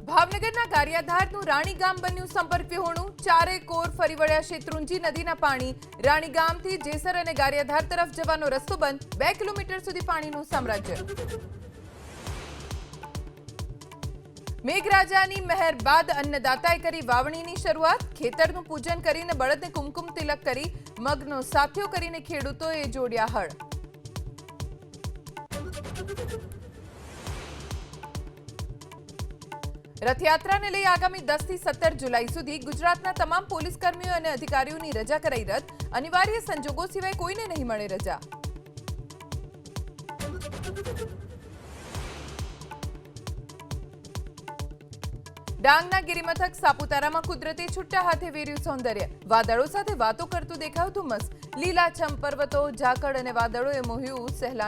ભાવનગરના ગારિયાધારનું રાણી ગામ બન્યું સંપર્ક વિહોણું. ચારે કોર ફરી વળ્યા શેત્રુંજી નદીના પાણી. રાણી ગામથી જેસર અને ગારિયાધાર તરફ જવાનો રસ્તો બંધ. 2 કિલોમીટર સુધી પાણીનું સામ્રાજ્ય. મેઘરાજાની મહેર બાદ અન્નદાતાએ કરી વાવણીની શરૂઆત. ખેતરનું પૂજન કરીને બળદને કુમકુમ તિલક કરી મગનો સાથિયો કરીને ખેડૂતોએ જોડ્યા હળ. રથયાત્રાને લઈ આગામી 10 થી 17 જુલાઈ સુધી ગુજરાતના તમામ પોલીસ કર્મીઓ અને અધિકારીઓની રજા કરાઈ રદ. અનિવાર્ય સંજોગો સિવાય કોઈને નહીં મળે રજા. ડાંગના ગિરિમથક સાપુતારામાં કુદરતે છૂટા હાથે વેર્યું સૌંદર્ય. વાદળો સાથે વાતો કરતું દેખાયું ધુમ્મસ. લીલાછમ પર્વતો, ઝાકળ અને વાદળોએ મોહ્યું સહેલાણી.